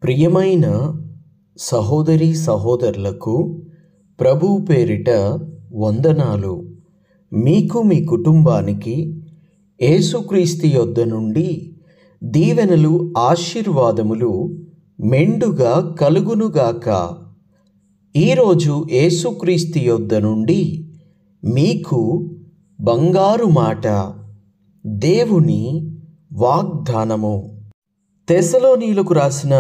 ప్రియమైన సహోదరీ సహోదరులకు ప్రభువు పేరిట వందనాలు. మీకు మీ కుటుంబానికి యేసుక్రీస్తు యొద్ద నుండి దీవెనలు ఆశీర్వాదములు మెండుగా కలుగునుగాక. ఈరోజు యేసుక్రీస్తు యొద్ద నుండి మీకు బంగారు మాట, దేవుని వాగ్దానము. తెస్సలోనీయులకు రాసిన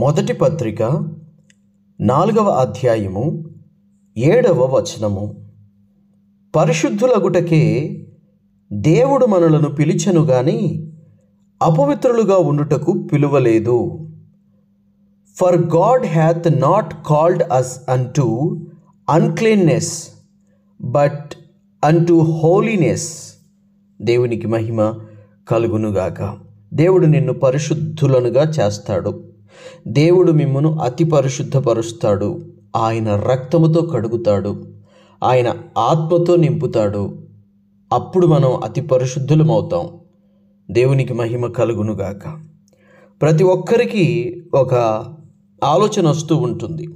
మొదటి పత్రిక 4వ అధ్యాయము 7వ వచనము. పరిశుద్ధులగుటకే దేవుడు మనలను పిలిచెను గాని అపవిత్రులుగా ఉండుటకు పిలువలేదు. For God hath not called us unto uncleanness but unto holiness. దేవునికి మహిమ కలుగునుగాక. దేవుడు నిన్ను పరిశుద్ధులనుగా చేస్తాడు. దేవుడు మిమ్మును అతి పరిశుద్ధపరుస్తాడు. ఆయన రక్తముతో కడుగుతాడు. ఆయన ఆత్మతో నింపుతాడు. అప్పుడు మనం అతి పరిశుద్ధులమవుతాం. దేవునికి మహిమ కలుగునుగాక. ప్రతి ఒక్కరికి ఒక ఆలోచన వస్తూ ఉంటుంది.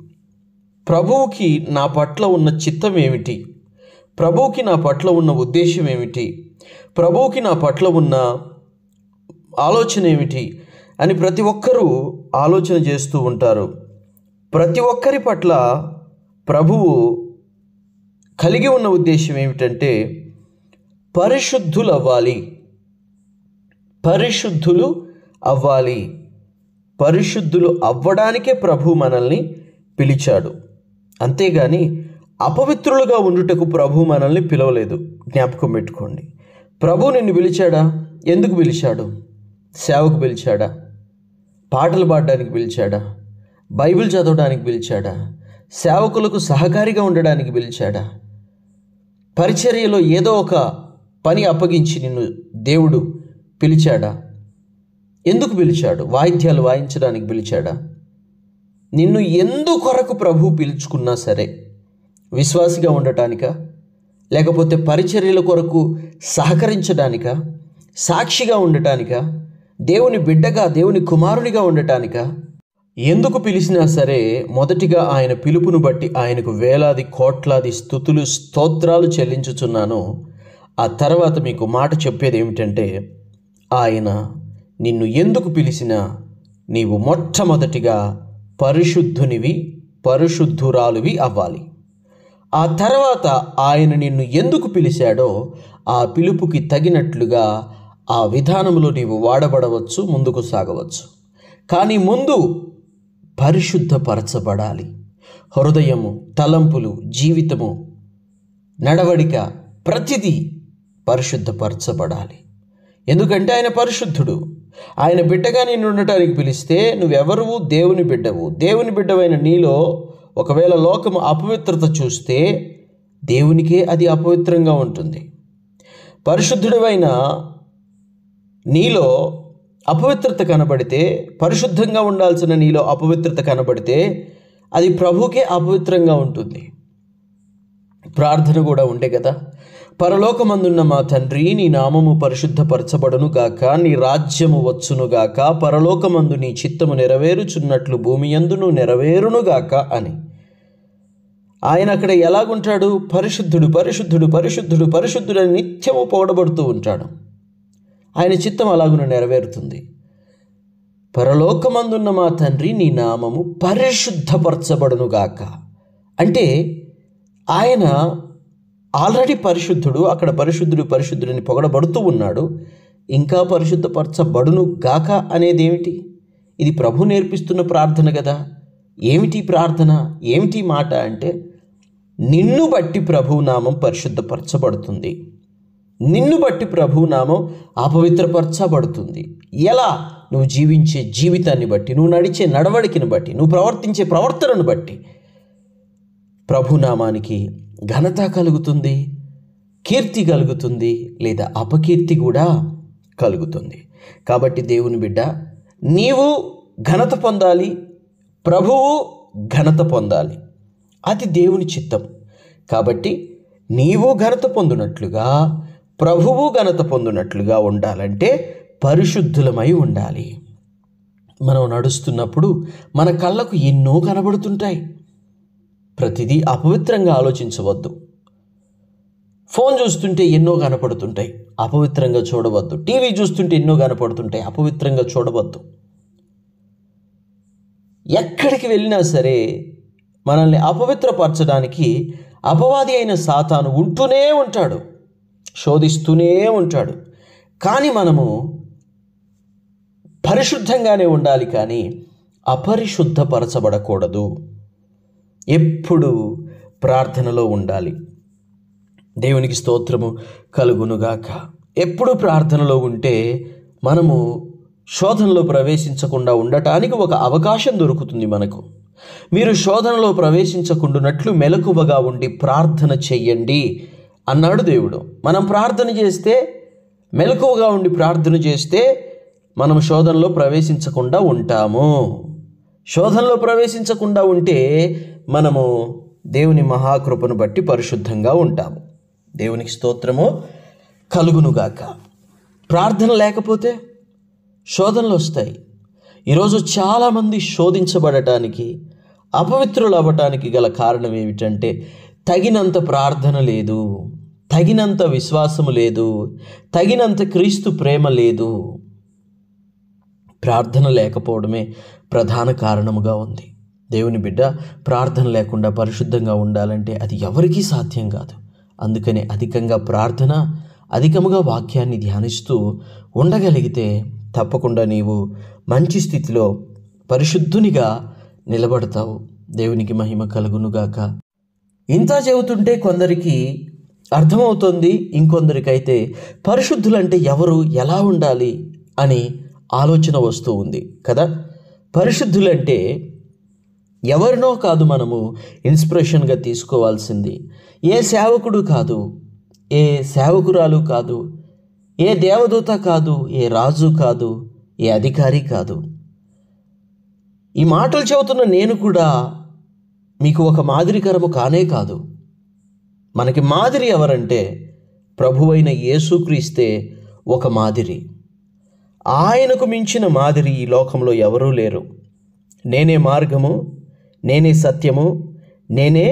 ప్రభువుకి నా పట్ల ఉన్న చిత్తం ఏమిటి? ప్రభువుకి నా పట్ల ఉన్న ఉద్దేశం ఏమిటి? ప్రభువుకి నా పట్ల ఉన్న ఆలోచన ఏమిటి అని ప్రతి ఒక్కరూ ఆలోచన చేస్తూ ఉంటారు. ప్రతి ఒక్కరి పట్ల ప్రభువు కలిగి ఉన్న ఉద్దేశం ఏమిటంటే పరిశుద్ధులు అవ్వాలి. పరిశుద్ధులు అవ్వాలి. పరిశుద్ధులు అవ్వడానికే ప్రభు మనల్ని పిలిచాడు. అంతేగాని అపవిత్రులుగా ఉండుటకు ప్రభు మనల్ని పిలవలేదు. జ్ఞాపకం పెట్టుకోండి. ప్రభు నిన్ను పిలిచాడా? ఎందుకు పిలిచాడు? సేవకు పిలిచాడా? పాటలు పాడడానికి పిలిచాడా? బైబిల్ చదవడానికి పిలిచాడా? సేవకులకు సహకారిగా ఉండడానికి పిలిచాడా? పరిచర్యలో ఏదో ఒక పని అప్పగించి నిన్ను దేవుడు పిలిచాడా? ఎందుకు పిలిచాడు? వాయిద్యాలు వాయించడానికి పిలిచాడా? నిన్ను ఎందుకొరకు ప్రభు పిలుచుకున్నా సరే, విశ్వాసిగా ఉండటానికా, లేకపోతే పరిచర్యల కొరకు సహకరించడానికా, సాక్షిగా ఉండటానికా, దేవుని బిడ్డగా, దేవుని కుమారునిగా ఉండటానికా? ఎందుకు పిలిచినా సరే మొదటిగా ఆయన పిలుపును బట్టి ఆయనకు వేలాది కోట్లాది స్తుతులు స్తోత్రాలు చెల్లించుచున్నాను. ఆ తర్వాత మీకు మాట చెప్పేది ఏమిటంటే, ఆయన నిన్ను ఎందుకు పిలిచినా నీవు మొట్టమొదటిగా పరిశుద్ధునివి, పరిశుద్ధురాలువి అవ్వాలి. ఆ తర్వాత ఆయన నిన్ను ఎందుకు పిలిచాడో ఆ పిలుపుకి తగినట్లుగా ఆ విధానంలో నీవు వాడబడవచ్చు, ముందుకు సాగవచ్చు. కానీ ముందు పరిశుద్ధపరచబడాలి. హృదయము, తలంపులు, జీవితము, నడవడిక, ప్రతిదీ పరిశుద్ధపరచబడాలి. ఎందుకంటే ఆయన పరిశుద్ధుడు. ఆయన బిడ్డగా నిన్ను ఉండటానికి పిలిస్తే నువ్వెవరువు? దేవుని బిడ్డవు. దేవుని బిడ్డవైన నీలో ఒకవేళ లోకము అపవిత్రత చూస్తే దేవునికే అది అపవిత్రంగా ఉంటుంది. పరిశుద్ధుడైన నీలో అపవిత్రత కనబడితే, పరిశుద్ధంగా ఉండాల్సిన నీలో అపవిత్రత కనబడితే అది ప్రభుకే అపవిత్రంగా ఉంటుంది. ప్రార్థన కూడా ఉండే కదా, పరలోకమందున్న మా తండ్రి, నీ నామము పరిశుద్ధపరచబడును గాక, నీ రాజ్యము వచ్చును గాక, పరలోకమందు నీ చిత్తము నెరవేరుచున్నట్లు భూమి యందును నెరవేరును గాక అని. ఆయన అక్కడ ఎలాగుంటాడు? పరిశుద్ధుడు, పరిశుద్ధుడు, పరిశుద్ధుడు, పరిశుద్ధుడు అని నిత్యము పొగడబడుతూ ఉంటాడు. ఆయన చిత్తం అలాగున నెరవేరుతుంది. పరలోకమందున్న మా తండ్రి, నీ నామము పరిశుద్ధపరచబడును గాక అంటే ఆయన ఆల్రెడీ పరిశుద్ధుడు. అక్కడ పరిశుద్ధుడు, పరిశుద్ధుడని పొగడబడుతూ ఉన్నాడు. ఇంకా పరిశుద్ధపరచబడును గాక అనేది ఏమిటి? ఇది ప్రభు నేర్పిస్తున్న ప్రార్థన కదా. ఏమిటి ప్రార్థన? ఏమిటి మాట అంటే, నిన్ను బట్టి ప్రభు నామం పరిశుద్ధపరచబడుతుంది. నిన్ను బట్టి ప్రభు నామం అపవిత్రపరచబడుతుంది. ఎలా? నువ్వు జీవించే జీవితాన్ని బట్టి, నువ్వు నడిచే నడవడికను బట్టి, నువ్వు ప్రవర్తించే ప్రవర్తనను బట్టి ప్రభునామానికి ఘనత కలుగుతుంది, కీర్తి కలుగుతుంది, లేదా అపకీర్తి కూడా కలుగుతుంది. కాబట్టి దేవుని బిడ్డ, నీవు ఘనత పొందాలి, ప్రభువు ఘనత పొందాలి. అది దేవుని చిత్తం. కాబట్టి నీవు ఘనత పొందునట్లుగా, ప్రభువు ఘనత పొందునట్లుగా ఉండాలంటే పరిశుద్ధులమై ఉండాలి. మనం నడుస్తున్నప్పుడు మన కళ్ళకు ఎన్నో కనబడుతుంటాయి. ప్రతిదీ అపవిత్రంగా ఆలోచించవద్దు. ఫోన్ చూస్తుంటే ఎన్నో కనపడుతుంటాయి, అపవిత్రంగా చూడవద్దు. టీవీ చూస్తుంటే ఎన్నో కనపడుతుంటాయి, అపవిత్రంగా చూడవద్దు. ఎక్కడికి వెళ్ళినా సరే మనల్ని అపవిత్రపరచడానికి అపవాది అయిన సాతాను ఉంటూనే ఉంటాడు, శోధిస్తూనే ఉంటాడు. కానీ మనము పరిశుద్ధంగానే ఉండాలి, కానీ అపరిశుద్ధపరచబడకూడదు. ఎప్పుడు ప్రార్థనలో ఉండాలి. దేవునికి స్తోత్రము కలుగునుగాక. ఎప్పుడు ప్రార్థనలో ఉంటే మనము శోధనలో ప్రవేశించకుండా ఉండటానికి ఒక అవకాశం దొరుకుతుంది మనకు. మీరు శోధనలో ప్రవేశించకుండానట్లు మెలకువగా ఉండి ప్రార్థన చెయ్యండి అన్నాడు దేవుడు. మనం ప్రార్థన చేస్తే, మెలకువగా ఉండి ప్రార్థన చేస్తే మనం శోధనలో ప్రవేశించకుండా ఉంటాము. శోధనలో ప్రవేశించకుండా ఉంటే మనము దేవుని మహాకృపను బట్టి పరిశుద్ధంగా ఉంటాము. దేవునికి స్తోత్రము కలుగునుగాక. ప్రార్థన లేకపోతే శోధనలు వస్తాయి. ఈరోజు చాలామంది శోధించబడటానికి, అపవిత్రులు అవ్వటానికి గల కారణం ఏమిటంటే తగినంత ప్రార్థన లేదు, తగినంత విశ్వాసము లేదు, తగినంత క్రీస్తు ప్రేమ లేదు. ప్రార్థన లేకపోవడమే ప్రధాన కారణముగా ఉంది. దేవుని బిడ్డ, ప్రార్థన లేకుండా పరిశుద్ధంగా ఉండాలంటే అది ఎవరికీ సాధ్యం కాదు. అందుకని అధికంగా ప్రార్థన, అధికముగా వాక్యాన్ని ధ్యానిస్తూ ఉండగలిగితే తప్పకుండా నీవు మంచి స్థితిలో పరిశుద్ధునిగా నిలబడతావు. దేవునికి మహిమ కలుగునుగాక. ఇంత చెబుతుంటే కొందరికి అర్థమవుతుంది, ఇంకొందరికైతే పరిశుద్ధులంటే ఎవరు, ఎలా ఉండాలి అని ఆలోచన వస్తూ ఉంది కదా. పరిశుద్ధులంటే ఎవరినో కాదు మనము ఇన్స్పిరేషన్గా తీసుకోవాల్సింది. ఏ సేవకుడు కాదు, ఏ సేవకురాలు కాదు, ఏ దేవదూత కాదు, ఏ రాజు కాదు, ఏ అధికారి కాదు. ఈ మాటలు చెబుతున్న నేను కూడా మీకు ఒక మాదిరికరము కానే కాదు. మనకి మాదిరి ఎవరంటే ప్రభువైన యేసుక్రీస్తే ఒక మాదిరి. ఆయనకు మించిన మాదిరి ఈ లోకంలో ఎవరూ లేరు. నేనే మార్గము, నేనే సత్యము, నేనే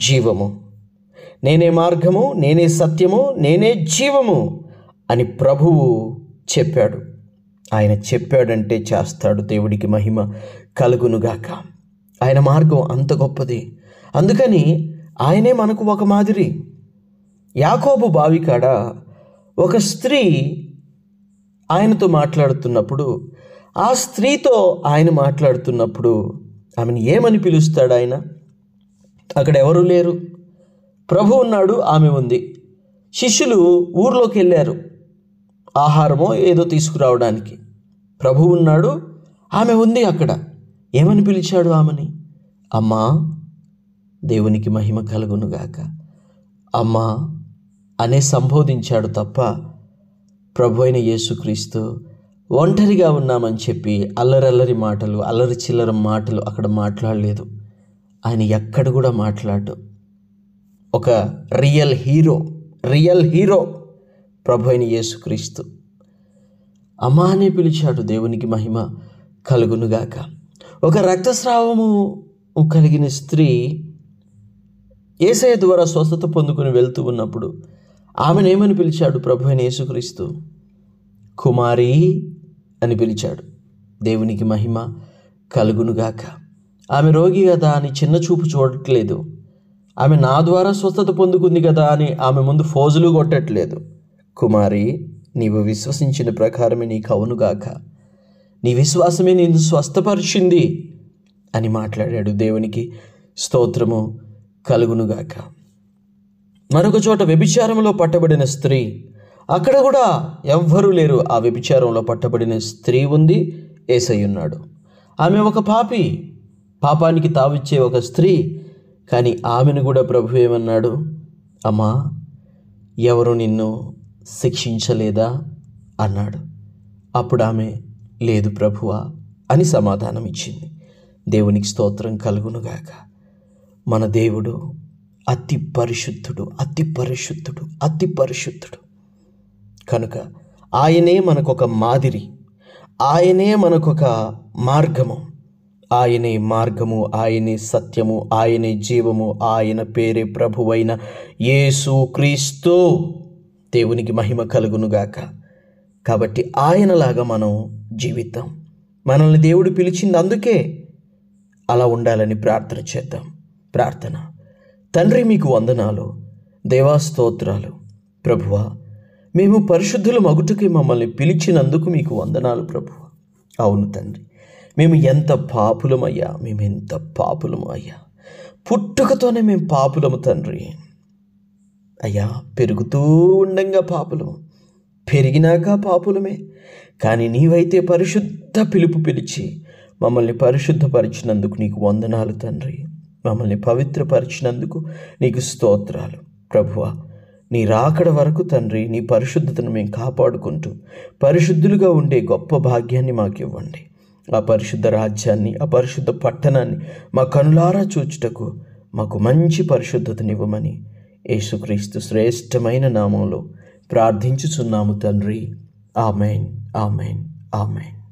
జీవము. నేనే మార్గము, నేనే సత్యము, నేనే జీవము అని ప్రభువు చెప్పాడు. ఆయన చెప్పాడంటే చేస్తాడు. దేవుడికి మహిమ కలుగునుగాక. ఆయన మార్గం అంత గొప్పది. అందుకని ఆయనే మనకు ఒక మాదిరి. యాకోబు బావి కాడ ఒక స్త్రీ ఆయనతో మాట్లాడుతున్నప్పుడు, ఆ స్త్రీతో ఆయన మాట్లాడుతున్నప్పుడు ఆమెను ఏమని పిలుస్తాడు ఆయన? అక్కడ ఎవరు లేరు, ప్రభు ఉన్నాడు, ఆమె ఉంది. శిష్యులు ఊర్లోకి వెళ్ళారు ఆహారమో ఏదో తీసుకురావడానికి. ప్రభు ఉన్నాడు, ఆమె ఉంది అక్కడ. ఏమని పిలిచాడు ఆమెని? అమ్మా. దేవునికి మహిమ కలుగునుగాక. అమ్మా అనే సంబోధించాడు తప్ప ప్రభు అయిన యేసుక్రీస్తు ఒంటరిగా ఉన్నామని చెప్పి అల్లరల్లరి మాటలు, అల్లరి చిల్లర మాటలు అక్కడ మాట్లాడలేదు. ఆయన ఎక్కడ కూడా మాట్లాడు. ఒక రియల్ హీరో ప్రభు అయిన యేసుక్రీస్తు అమ్మా అని పిలిచాడు. దేవునికి మహిమ కలుగునుగాక. ఒక రక్తస్రావము కలిగిన స్త్రీ యేసయ్య ద్వారా స్వస్థత పొందుకుని వెళ్తూ ఉన్నప్పుడు ఆమెను ఏమని పిలిచాడు ప్రభు అయిన యేసుక్రీస్తు? కుమారి అని పిలిచాడు. దేవునికి మహిమ కలుగునుగాక. ఆమె రోగి కదా అని చిన్న చూపు చూడట్లేదు. ఆమె నా ద్వారా స్వస్థత పొందుకుంది కదా అని ఆమె ముందు ఫోజులు కొట్టట్లేదు. కుమారి, నీవు విశ్వసించిన ప్రకారమే నీకు అవునుగాక, నీ విశ్వాసమే నిన్ను స్వస్థపరిచింది అని మాట్లాడాడు. దేవునికి స్తోత్రము కలుగునుగాక. మరొక చోట వ్యభిచారంలో పట్టబడిన స్త్రీ, అక్కడ కూడా ఎవ్వరూ లేరు. ఆ వ్యభిచారంలో పట్టబడిన స్త్రీ ఉంది, యేసయ్య ఉన్నాడు. ఆమె ఒక పాపి, పాపానికి తావిచ్చే ఒక స్త్రీ. కానీ ఆమెను కూడా ప్రభు ఏమన్నాడు? అమ్మా, ఎవరు నిన్ను శిక్షించలేదా అన్నాడు. అప్పుడు ఆమె లేదు ప్రభువా అని సమాధానం ఇచ్చింది. దేవునికి స్తోత్రం కలుగునుగాక. మన దేవుడు అతి పరిశుద్ధుడు, అతి పరిశుద్ధుడు, అతి పరిశుద్ధుడు. కనుక ఆయనే మనకొక మాదిరి. ఆయనే మనకొక మార్గము, ఆయనే మార్గము, ఆయనే సత్యము, ఆయనే జీవము, ఆయన పేరే ప్రభువైన యేసు క్రీస్తు. దేవునికి మహిమ కలుగునుగాక. కాబట్టి ఆయనలాగా మనం జీవిద్దాం. మనల్ని దేవుడు పిలిచింది అందుకే. అలా ఉండాలని ప్రార్థన చేద్దాం. ప్రార్థన. తండ్రి, మీకు వందనాలు, దేవా స్తోత్రాలు. ప్రభువా, మేము పరిశుద్ధుల మగుటకి మమ్మల్ని పిలిచినందుకు మీకు వందనాలు ప్రభువా. అవును తండ్రి, మేము ఎంత పాపులమయ్యా, మేమెంత పాపులము అయ్యా. పుట్టుకతోనే మేము పాపులము తండ్రి. అయ్యా, పెరుగుతూ ఉండంగా పాపులము, పెరిగినాక పాపులమే. కానీ నీవైతే పరిశుద్ధ పిలుపు పిలిచి మమ్మల్ని పరిశుద్ధపరిచినందుకు నీకు వందనాలు తండ్రి. మమ్మల్ని పవిత్రపరిచినందుకు నీకు స్తోత్రాలు ప్రభువా. నీ రాకడ వరకు తండ్రి నీ పరిశుద్ధతను మేము కాపాడుకుంటూ పరిశుద్ధులుగా ఉండే గొప్ప భాగ్యాన్ని మాకు ఇవ్వండి. ఆ పరిశుద్ధ రాజ్యాన్ని, ఆ పరిశుద్ధ పట్టణాన్ని మా కనులారా చూచుటకు మాకు మంచి పరిశుద్ధతనివ్వమని యేసుక్రీస్తు శ్రేష్టమైన నామంలో ప్రార్థించుచున్నాము తండ్రి. Amen, amen, amen.